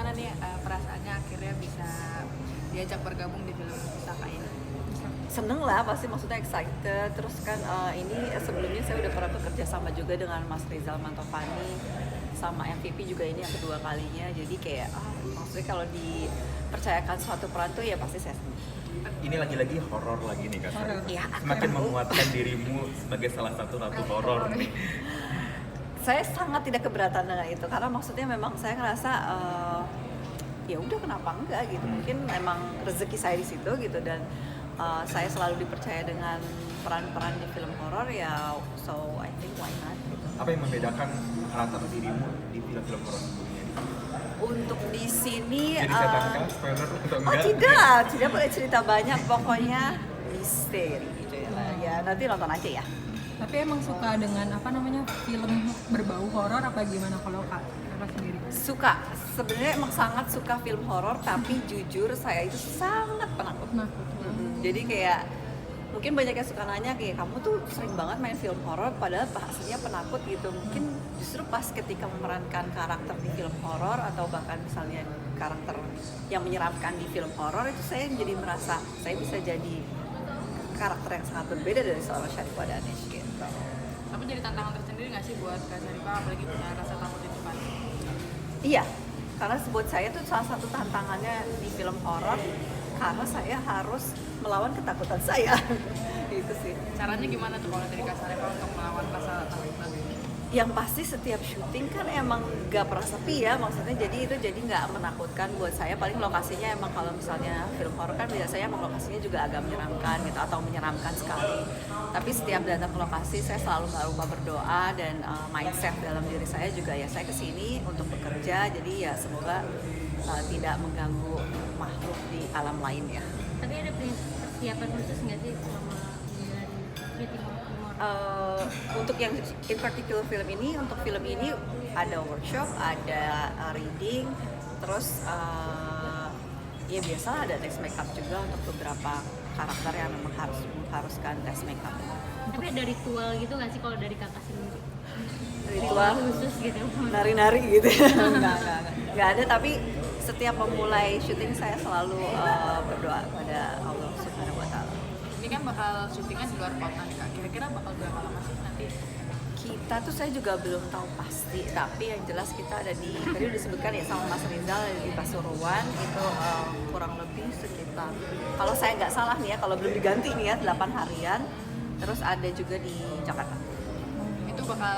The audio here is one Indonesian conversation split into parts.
gimana nih perasaannya akhirnya bisa diajak bergabung di film Saka ini? Seneng lah pasti, maksudnya excited. Terus kan ini sebelumnya saya udah pernah bekerja sama juga dengan Mas Rizal Mantovani, sama MVP juga ini yang kedua kalinya. Jadi kayak maksudnya kalau dipercayakan suatu peran tuh ya pasti saya seneng. Ini lagi-lagi horor lagi nih Kak. Ya, Semakin menguatkan dirimu sebagai salah satu ratu horor nih. saya sangat tidak keberatan dengan itu karena maksudnya memang saya ngerasa ya udah kenapa enggak gitu, mungkin memang rezeki saya di situ gitu, dan saya selalu dipercaya dengan peran-peran di film horor ya, so I think why not gitu. Apa yang membedakan karakter dirimu di film-film horor sebelumnya? Untuk di sini Jadi setan kah? Spoiler atau enggak? tidak boleh cerita banyak, pokoknya misteri gitu ya, nanti nonton aja ya. Tapi emang suka dengan film berbau horor apa gimana kalau Kak sendiri? Suka, sebenarnya emang sangat suka film horor, tapi jujur saya itu sangat penakut. Jadi kayak mungkin banyak yang suka nanya kayak kamu tuh sering banget main film horor padahal aslinya penakut gitu. Mungkin justru pas ketika memerankan karakter di film horor atau bahkan misalnya karakter yang menyeramkan di film horor itu saya jadi merasa saya bisa jadi karakter yang sangat berbeda dari seorang Syarifah Danish gitu. Tapi jadi tantangan tersendiri nggak sih buat Kak Syarifah, apalagi punya rasa takut itu kan? Iya, karena buat saya tuh salah satu tantangannya di film horor karena saya harus melawan ketakutan saya. Itu sih. Caranya gimana tuh kalau dari Kak Syarifah untuk melawan rasa takut tadi? Yang pasti setiap syuting kan emang gak pernah sepi ya, maksudnya jadi itu jadi nggak menakutkan buat saya. Paling lokasinya emang kalau misalnya film horor kan biasanya emang lokasinya juga agak menyeramkan gitu atau menyeramkan sekali. Tapi setiap datang ke lokasi saya selalu nggak lupa berdoa, dan mindset dalam diri saya juga ya saya kesini untuk bekerja, jadi ya semoga tidak mengganggu makhluk di alam lain ya. Tapi ada persiapan khusus nggak sih selama menjalani syuting film horor? Untuk yang in particular film ini, untuk film ini ada workshop, ada reading, terus ya biasa ada tes makeup juga untuk beberapa karakter yang memang mengharuskan tes makeup. Tapi ada ritual gitu nggak sih kalau dari Kakak sendiri? Ritual khusus gitu? nari-nari gitu. Nggak ada, tapi setiap memulai syuting saya selalu berdoa pada Allah Subhanahu wa Ta'ala. Ini kan bakal syutingnya di luar kota nih Kak, kira-kira bakal berapa lama sih nanti? Kita tuh saya juga belum tahu pasti, tapi yang jelas kita ada di, tadi udah disebutkan ya sama Mas Rizal, ada di Pasuruan itu kurang lebih sekitar, kalau saya nggak salah nih ya, kalau belum diganti nih ya, 8 harian. Terus ada juga di Jakarta. Itu bakal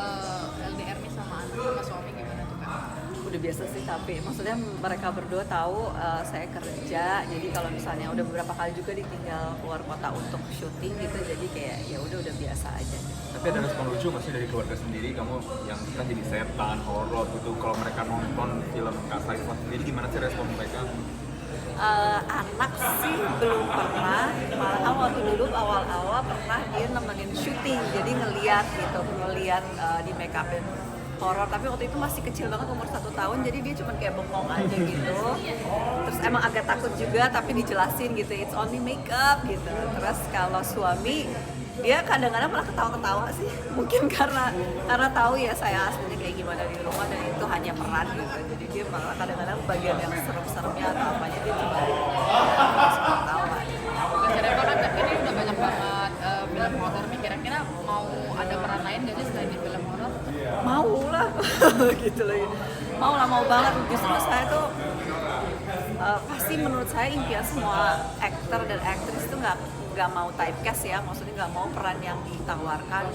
LDR nih sama anak sama suami gimana tuh Kak? Udah biasa sih, tapi maksudnya mereka berdua tahu saya kerja, jadi kalau misalnya udah beberapa kali juga ditinggal keluar kota untuk syuting gitu, jadi kayak ya udah biasa aja. Tapi ada respon lucu nggak sih dari keluarga sendiri, kamu yang kan jadi setan, horor gitu, kalau mereka nonton film Kak Syarifah sendiri gimana sih respon mereka? Anak sih belum pernah, malah waktu dulu awal-awal pernah dia nemenin syuting, jadi ngeliat di make upin horor, tapi waktu itu masih kecil banget, umur 1 tahun, jadi dia cuma kayak bengong aja gitu. Terus emang agak takut juga, tapi dijelasin gitu, it's only makeup gitu. Terus kalau suami, dia kadang-kadang malah ketawa-ketawa sih, mungkin karena tahu ya saya aslinya kayak gimana di rumah dan itu hanya peran gitu. Jadi dia malah kadang-kadang bagian yang serem-seremnya atau apanya dia cuma ketawa. Kak Syarifah kan ini udah banyak banget film horor nih, kira-kira mau ada peran lain nggak sih selain di film horor? Mau lah gitu loh, mau banget. Justru saya tuh pasti menurut saya impian semua aktor dan aktris itu nggak mau typecast ya, maksudnya nggak mau peran yang ditawarkan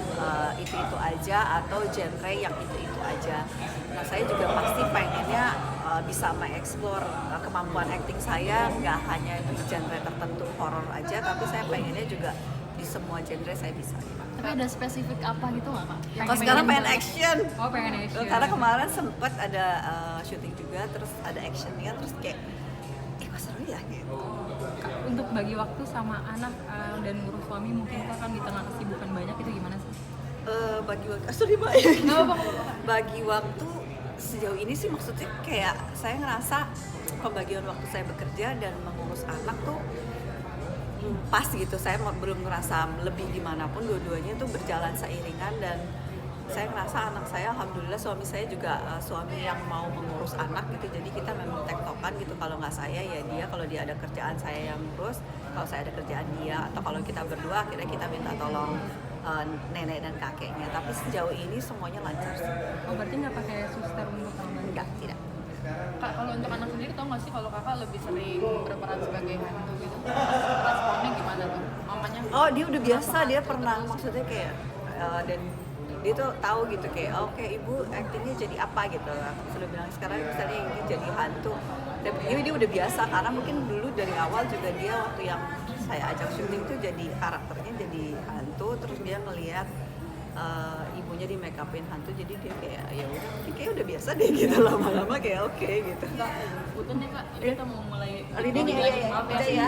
itu aja atau genre yang itu aja. Nah saya juga pasti pengennya bisa mengeksplor kemampuan acting saya, nggak hanya di genre tertentu horor aja, tapi saya pengennya juga di semua genre saya bisa. Tapi ada spesifik apa gitu nggak Kak? Kalau sekarang pengen action. Oh, pengen action. Karena kemarin sempet ada syuting juga, terus ada actionnya, terus kayak kok seru ya gitu. Kak, untuk bagi waktu sama anak dan ngurus suami mungkin Kak kan di tengah kesibukan banyak itu gimana sih? Bagi waktu, sorry Mbak. Bagi waktu sejauh ini sih maksudnya kayak saya ngerasa pembagian waktu saya bekerja dan mengurus anak tuh pas gitu. Saya belum ngerasa lebih dimanapun, dua-duanya tuh berjalan seiringan, dan saya ngerasa anak saya alhamdulillah, suami saya juga suami yang mau mengurus anak gitu, jadi kita memang take misalkan gitu kalau nggak saya ya dia, kalau dia ada kerjaan saya yang ngurus, kalau saya ada kerjaan dia, atau kalau kita berdua akhirnya kita minta tolong nenek dan kakeknya. Tapi sejauh ini semuanya lancar sih. Oh berarti nggak pakai suster untuk membantu? Enggak, tidak. Kak, kalau untuk anak sendiri tau nggak sih kalau kakak lebih sering berperan sebagai hantu gitu? Responnya gimana tuh? Mamanya? Oh dia udah biasa, dia pernah maksudnya kayak dan dia tuh tahu gitu kayak oke ibu aktingnya jadi apa gitu. Aku sudah bilang sekarang misalnya ini jadi hantu. Dan dia udah biasa karena mungkin dulu dari awal juga dia waktu yang saya ajak syuting tuh jadi karakternya jadi hantu, terus dia ngelihat ibunya di make upin hantu, jadi dia kayak ya udah kayak udah biasa deh gitu, lama-lama kayak oke gitu. Kak, punten deh kak, ini kita mau mulai Reading ya, maaf ya. ya.